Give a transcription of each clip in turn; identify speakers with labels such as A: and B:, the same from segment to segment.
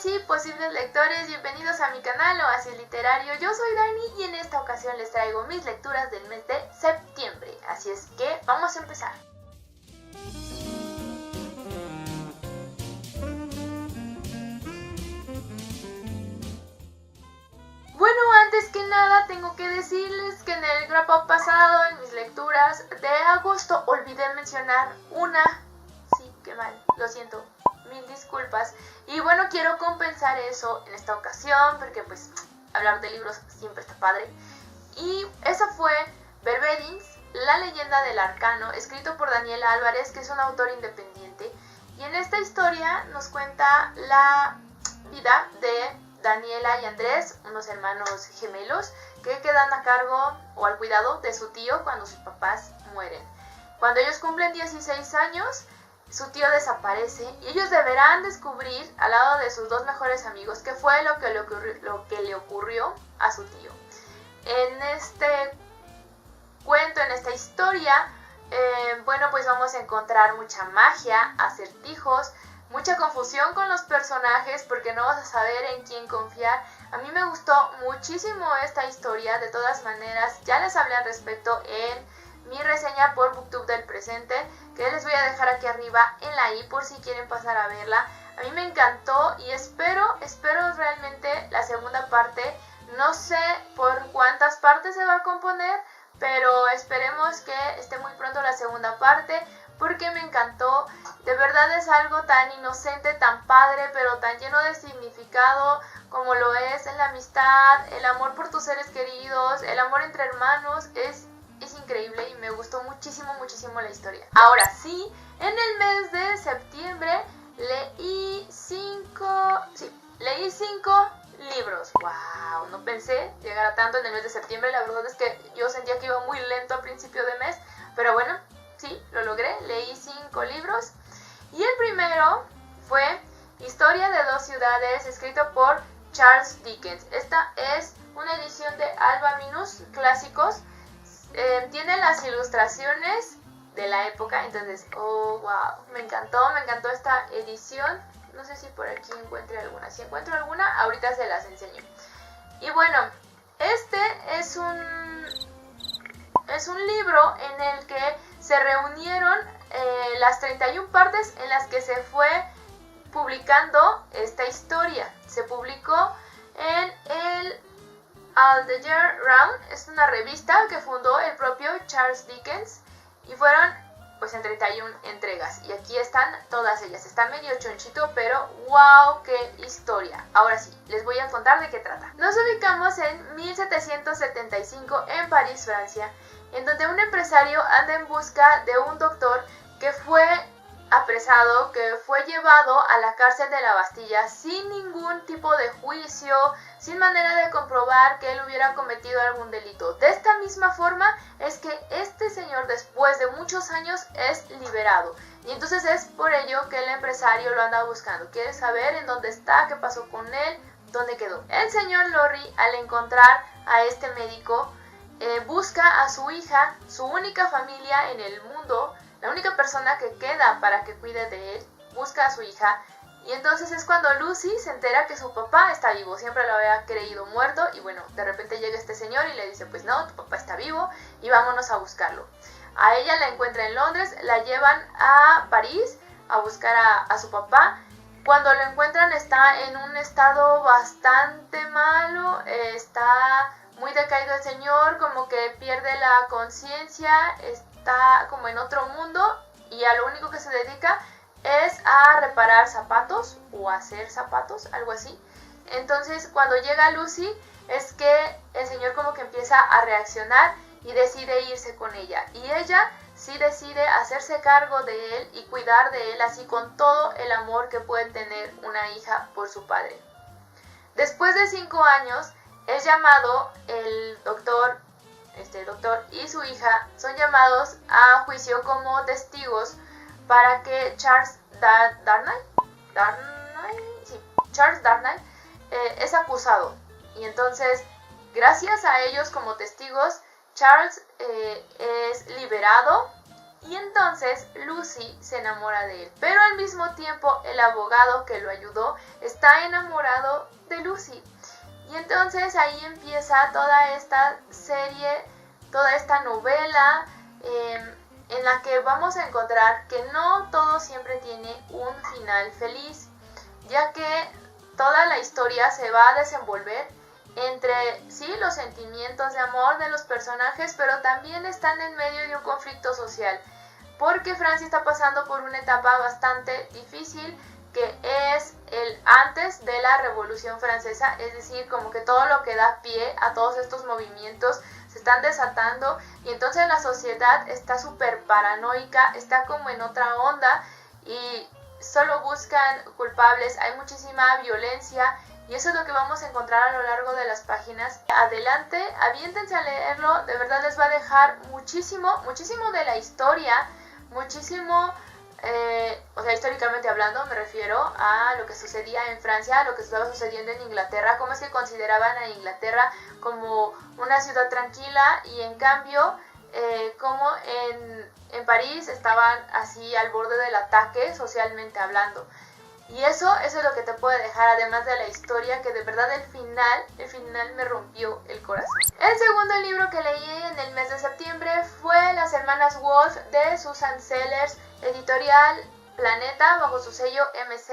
A: sí, posibles lectores, bienvenidos a mi canal Oasis Literario. Yo soy Dani y en esta ocasión les traigo mis lecturas del mes de septiembre. Así es que vamos a empezar. Bueno, antes que nada tengo que decirles que en el wrap-up pasado, en mis lecturas de agosto, olvidé mencionar una. Sí, qué mal, lo siento, mil disculpas. Y bueno, quiero compensar eso en esta ocasión, porque pues hablar de libros siempre está padre. Y esa fue Verbedings, la leyenda del arcano, escrito por Daniel Álvarez, que es un autor independiente. Y en esta historia nos cuenta la vida de Daniela y Andrés, unos hermanos gemelos que quedan a cargo o al cuidado de su tío cuando sus papás mueren. Cuando ellos cumplen 16 años, su tío desaparece y ellos deberán descubrir al lado de sus dos mejores amigos qué fue lo que le ocurrió a su tío. En este cuento, en esta historia, bueno, pues vamos a encontrar mucha magia, acertijos, mucha confusión con los personajes porque no vas a saber en quién confiar. A mí me gustó muchísimo esta historia, de todas maneras ya les hablé al respecto en mi reseña por Booktube del presente, que les voy a dejar aquí arriba en la i por si quieren pasar a verla. A mí me encantó y espero realmente la segunda parte. No sé por cuántas partes se va a componer, pero esperemos que esté muy pronto la segunda parte, porque me encantó. De verdad es algo tan inocente, tan padre, pero tan lleno de significado como lo es la amistad, el amor por tus seres queridos, el amor entre hermanos. Es increíble y me gustó muchísimo la historia. Ahora sí, en el mes de septiembre leí 5 libros. ¡Wow! No pensé llegar a tanto en el mes de septiembre. La verdad es que yo sentía que iba muy lento al principio de mes, pero bueno, sí, lo logré. Leí 5 libros y el primero fue Historia de dos ciudades, escrito por Charles Dickens. Esta es una edición de Alba Minus Clásicos. Tiene las ilustraciones de la época, entonces, oh wow, me encantó esta edición. No sé si por aquí encuentre alguna. Si encuentro alguna, ahorita se las enseño. Y bueno, este es un libro en el que se reunieron las 31 partes en las que se fue publicando esta historia. Se publicó en el All the Year Round, es una revista que fundó el propio Charles Dickens y fueron pues en 31 entregas y aquí están todas ellas. Está medio chonchito, pero wow, qué historia. Ahora sí, les voy a contar de qué trata. Nos ubicamos en 1775 en París, Francia, en donde un empresario anda en busca de un doctor que fue apresado, que fue llevado a la cárcel de la Bastilla sin ningún tipo de juicio, sin manera de comprobar que él hubiera cometido algún delito. De esta misma forma es que este señor, después de muchos años, es liberado. Y entonces es por ello que el empresario lo anda buscando. Quiere saber en dónde está, qué pasó con él, dónde quedó. El señor Lorry, al encontrar a este médico, busca a su hija, su única familia en el mundo, la única persona que queda para que cuide de él, busca a su hija. Y entonces es cuando Lucy se entera que su papá está vivo. Siempre lo había creído muerto y bueno, de repente llega este señor y le dice, pues no, tu papá está vivo y vámonos a buscarlo. A ella la encuentra en Londres, la llevan a París a buscar a su papá. Cuando lo encuentran está en un estado bastante malo, está muy decaído el señor, como que pierde la conciencia, está como en otro mundo y a lo único que se dedica es a reparar zapatos o a hacer zapatos, algo así. Entonces cuando llega Lucy es que el señor como que empieza a reaccionar y decide irse con ella. Y ella sí decide hacerse cargo de él y cuidar de él, así con todo el amor que puede tener una hija por su padre. Después de 5 años es llamado el doctor, este doctor y su hija son llamados a juicio como testigos para que Charles Darnay es acusado. Y entonces, gracias a ellos como testigos, Charles es liberado Y entonces Lucy se enamora de él, pero al mismo tiempo el abogado que lo ayudó está enamorado de Lucy. Y entonces ahí empieza toda esta serie, toda esta novela en la que vamos a encontrar que no todo siempre tiene un final feliz, ya que toda la historia se va a desenvolver entre, sí, los sentimientos de amor de los personajes, pero también están en medio de un conflicto social, porque Francia está pasando por una etapa bastante difícil, que es el antes de la Revolución Francesa, es decir, como que todo lo que da pie a todos estos movimientos se están desatando, y entonces la sociedad está súper paranoica, está como en otra onda, y solo buscan culpables, hay muchísima violencia, y eso es lo que vamos a encontrar a lo largo de las páginas. Adelante, aviéntense a leerlo, de verdad les va a dejar muchísimo, muchísimo de la historia, muchísimo, o sea, históricamente hablando, me refiero a lo que sucedía en Francia, a lo que estaba sucediendo en Inglaterra, cómo es que consideraban a Inglaterra como una ciudad tranquila, y en cambio, como en París estaban así al borde del ataque socialmente hablando. Y eso es lo que te puede dejar, además de la historia, que de verdad el final me rompió el corazón. El segundo libro que leí en el mes de septiembre fue Las hermanas Wolf de Susan Sellers, editorial Planeta, bajo su sello MC.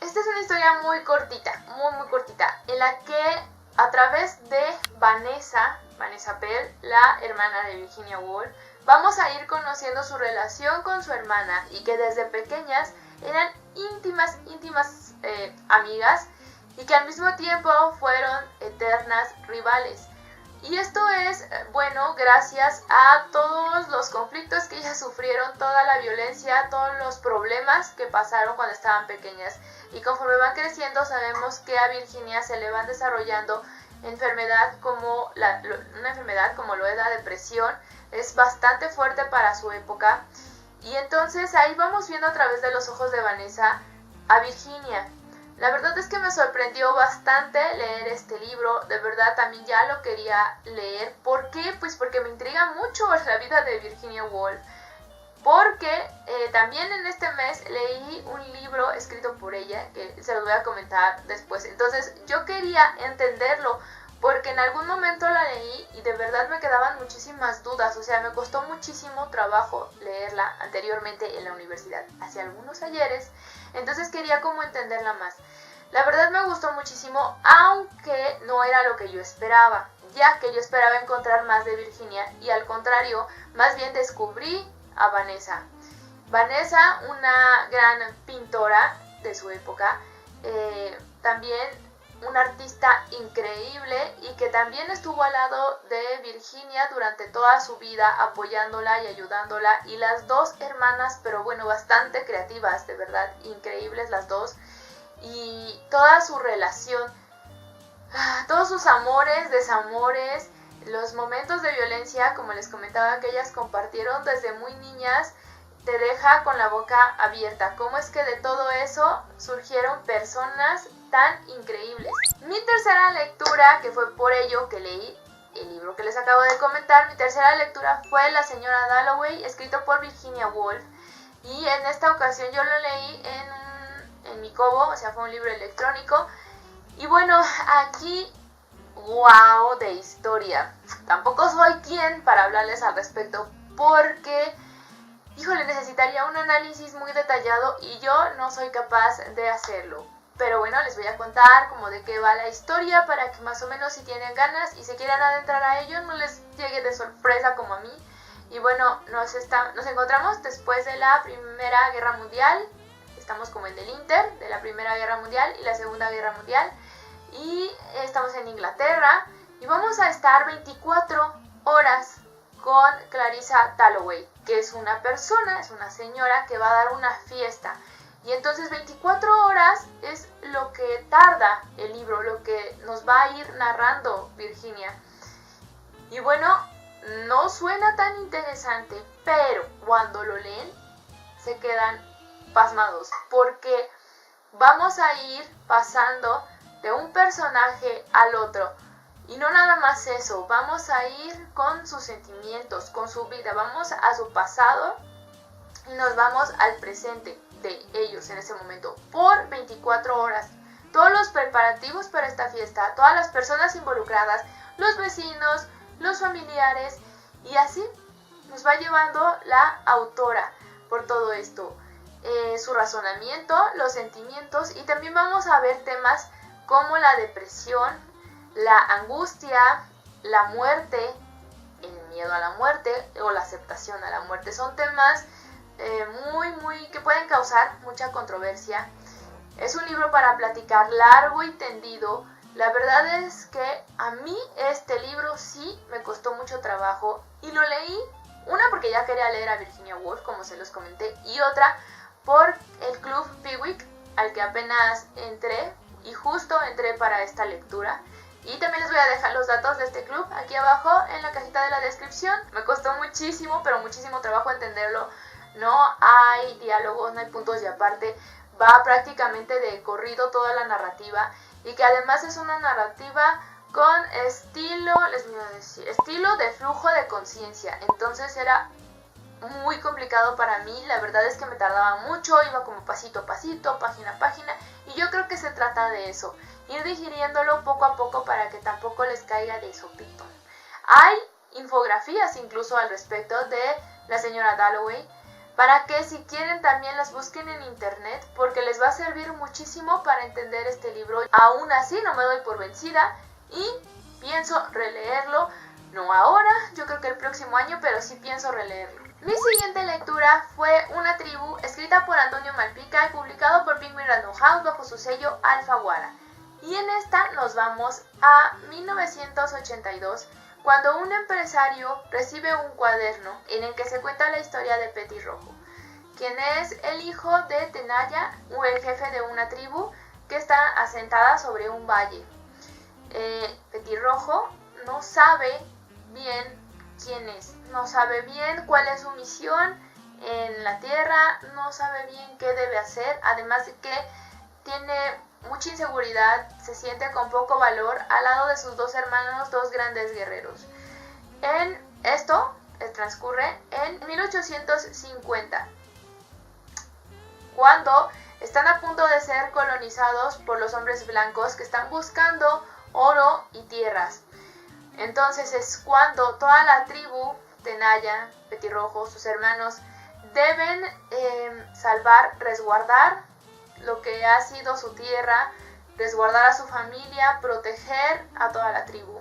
A: Esta es una historia muy cortita, muy cortita, en la que a través de Vanessa Pell, la hermana de Virginia Woolf, vamos a ir conociendo su relación con su hermana, y que desde pequeñas eran íntimas amigas, y que al mismo tiempo fueron eternas rivales. Y esto es, bueno, gracias a todos los conflictos que ellas sufrieron, toda la violencia, todos los problemas que pasaron cuando estaban pequeñas. Y conforme van creciendo, sabemos que a Virginia se le van desarrollando una enfermedad como lo es la depresión. Es bastante fuerte para su época. Y entonces ahí vamos viendo a través de los ojos de Vanessa a Virginia. La verdad es que me sorprendió bastante leer este libro, de verdad también ya lo quería leer. ¿Por qué? Pues porque me intriga mucho la vida de Virginia Woolf. Porque también en este mes leí un libro escrito por ella, que se los voy a comentar después. Entonces yo quería entenderlo, porque en algún momento la leí y de verdad me quedaban muchísimas dudas. O sea, me costó muchísimo trabajo leerla anteriormente en la universidad, hace algunos ayeres. Entonces quería como entenderla más. La verdad me gustó muchísimo, aunque no era lo que yo esperaba, ya que yo esperaba encontrar más de Virginia, y al contrario, más bien descubrí a Vanessa. Vanessa, una gran pintora de su época, también una artista increíble, y que también estuvo al lado de Virginia durante toda su vida, apoyándola y ayudándola. Y las dos hermanas, pero bueno, bastante creativas, de verdad, increíbles las dos. Y toda su relación, todos sus amores, desamores, los momentos de violencia, como les comentaba, que ellas compartieron desde muy niñas, te deja con la boca abierta. ¿Cómo es que de todo eso surgieron personas tan increíbles? Mi tercera lectura, que fue por ello que leí el libro que les acabo de comentar, mi tercera lectura fue La señora Dalloway, escrito por Virginia Woolf. Y en esta ocasión yo lo leí en mi Kobo, o sea, fue un libro electrónico. Y bueno, aquí, wow, de historia. Tampoco soy quien para hablarles al respecto, porque, híjole, necesitaría un análisis muy detallado y yo no soy capaz de hacerlo. Pero bueno, les voy a contar como de qué va la historia, para que más o menos, si tienen ganas y se quieren adentrar a ello, no les llegue de sorpresa como a mí. Y bueno, nos encontramos después de la Primera Guerra Mundial. Estamos como en el inter de la Primera Guerra Mundial y la Segunda Guerra Mundial. Y estamos en Inglaterra. Y vamos a estar 24 horas con Clarissa Dalloway, que es una persona, es una señora que va a dar una fiesta. Y entonces 24 horas es lo que tarda el libro, lo que nos va a ir narrando Virginia. Y bueno, no suena tan interesante, pero cuando lo leen se quedan pasmados, porque vamos a ir pasando de un personaje al otro. Y no nada más eso, vamos a ir con sus sentimientos, con su vida, vamos a su pasado y nos vamos al presente de ellos en ese momento por 24 horas. Todos los preparativos para esta fiesta, todas las personas involucradas, los vecinos, los familiares, y así nos va llevando la autora por todo esto. Su razonamiento, los sentimientos, y también vamos a ver temas como la depresión, la angustia, la muerte, el miedo a la muerte o la aceptación a la muerte. Son temas que pueden causar mucha controversia. Es un libro para platicar largo y tendido. La verdad es que a mí este libro sí me costó mucho trabajo y lo leí, una porque ya quería leer a Virginia Woolf, como se los comenté, y otra por el Club Pickwick al que apenas entré, y justo entré para esta lectura. Y también les voy a dejar los datos de este club aquí abajo en la cajita de la descripción. Me costó muchísimo, pero muchísimo trabajo entenderlo. No hay diálogos, no hay puntos y aparte. Va prácticamente de corrido toda la narrativa, y que además es una narrativa con estilo de flujo de conciencia. Entonces era muy complicado para mí, la verdad es que me tardaba mucho, iba como pasito a pasito, página a página, y yo creo que se trata de eso, ir digiriéndolo poco a poco para que tampoco les caiga de sopito. Hay infografías incluso al respecto de la señora Dalloway, para que si quieren también las busquen en internet, porque les va a servir muchísimo para entender este libro. Aún así no me doy por vencida y pienso releerlo, no ahora, yo creo que el próximo año, pero sí pienso releerlo. Mi siguiente lectura fue Una tribu, escrita por Antonio Malpica y publicado por Penguin Random House bajo su sello Alfaguara. Y en esta nos vamos a 1982, cuando un empresario recibe un cuaderno en el que se cuenta la historia de Petirrojo, quien es el hijo de Tenaya, o el jefe de una tribu que está asentada sobre un valle. Petirrojo no sabe bien quién es, no sabe bien cuál es su misión en la tierra, no sabe bien qué debe hacer, además de que tiene mucha inseguridad, se siente con poco valor al lado de sus dos hermanos, dos grandes guerreros. Esto transcurre en 1850, cuando están a punto de ser colonizados por los hombres blancos que están buscando oro y tierras. Entonces es cuando toda la tribu, Tenaya, Petirrojo, sus hermanos, deben salvar, resguardar lo que ha sido su tierra, resguardar a su familia, proteger a toda la tribu.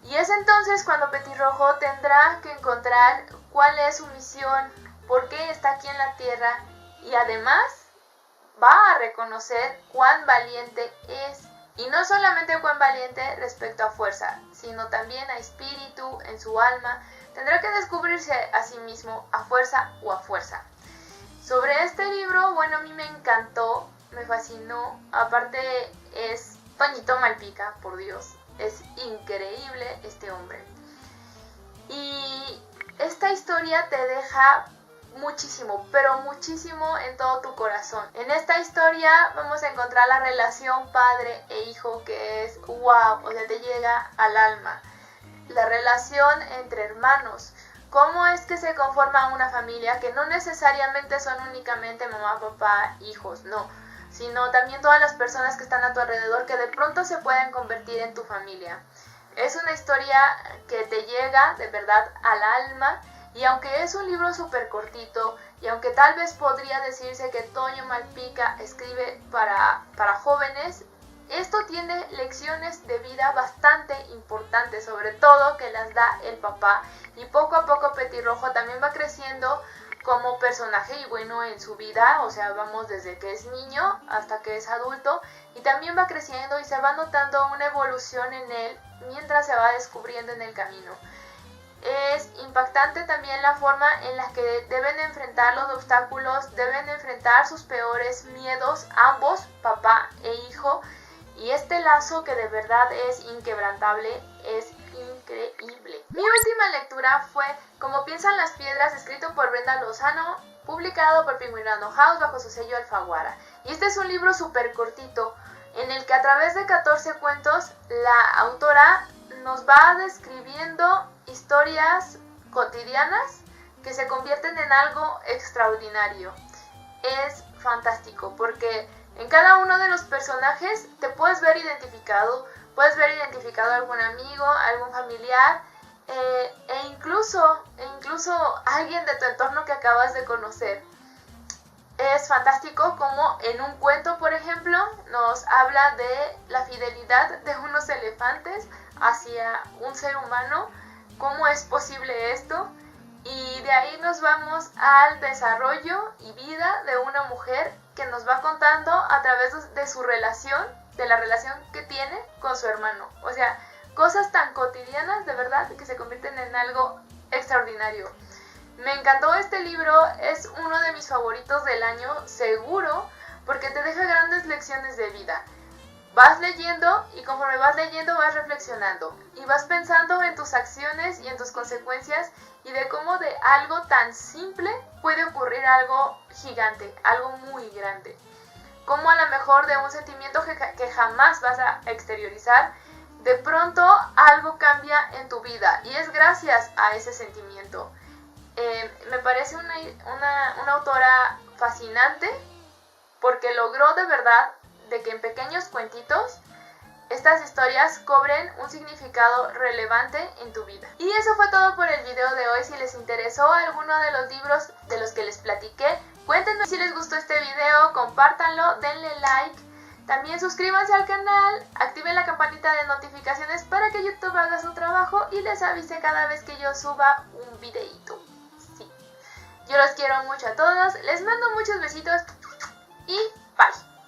A: Y es entonces cuando Petirrojo tendrá que encontrar cuál es su misión, por qué está aquí en la tierra, y además va a reconocer cuán valiente es. Y no solamente cuán valiente respecto a fuerza, sino también a espíritu, en su alma. Tendrá que descubrirse a sí mismo a fuerza o a fuerza. Sobre este libro, bueno, a mí me encantó, me fascinó. Aparte es Toñito Malpica, por Dios, es increíble este hombre. Y esta historia te deja muchísimo, pero muchísimo en todo tu corazón. En esta historia vamos a encontrar la relación padre e hijo que es wow, o sea, te llega al alma. La relación entre hermanos, cómo es que se conforma una familia, que no necesariamente son únicamente mamá, papá, hijos, no, sino también todas las personas que están a tu alrededor que de pronto se pueden convertir en tu familia. Es una historia que te llega de verdad al alma. Y aunque es un libro súper cortito, y aunque tal vez podría decirse que Toño Malpica escribe para jóvenes, esto tiene lecciones de vida bastante importantes, sobre todo que las da el papá. Y poco a poco Petirrojo también va creciendo como personaje y bueno en su vida, o sea, vamos desde que es niño hasta que es adulto, y también va creciendo y se va notando una evolución en él mientras se va descubriendo en el camino. Es impactante también la forma en la que deben enfrentar los obstáculos, deben enfrentar sus peores miedos, ambos, papá e hijo, y este lazo que de verdad es inquebrantable, es increíble. Mi última lectura fue Como piensan las piedras, escrito por Brenda Lozano, publicado por Penguin Random House bajo su sello Alfaguara. Y este es un libro súper cortito, en el que a través de 14 cuentos la autora nos va describiendo historias cotidianas que se convierten en algo extraordinario. Es fantástico porque en cada uno de los personajes te puedes ver identificado algún amigo, algún familiar, e incluso alguien de tu entorno que acabas de conocer. Es fantástico como en un cuento, por ejemplo, nos habla de la fidelidad de unos elefantes hacia un ser humano, cómo es posible esto, y de ahí nos vamos al desarrollo y vida de una mujer que nos va contando a través de su relación, de la relación que tiene con su hermano. O sea, cosas tan cotidianas de verdad que se convierten en algo extraordinario. Me encantó este libro, es uno de mis favoritos del año, seguro, porque te deja grandes lecciones de vida. Vas leyendo y conforme vas leyendo vas reflexionando y vas pensando en tus acciones y en tus consecuencias y de cómo de algo tan simple puede ocurrir algo gigante, algo muy grande. Cómo a lo mejor de un sentimiento que jamás vas a exteriorizar, de pronto algo cambia en tu vida y es gracias a ese sentimiento. Me parece una autora fascinante porque logró de verdad de que en pequeños cuentitos estas historias cobren un significado relevante en tu vida. Y eso fue todo por el video de hoy. Si les interesó alguno de los libros de los que les platiqué, cuéntenme si les gustó este video, compártanlo, denle like. También suscríbanse al canal, activen la campanita de notificaciones para que YouTube haga su trabajo y les avise cada vez que yo suba un videito. Sí. Yo los quiero mucho a todos, les mando muchos besitos y bye.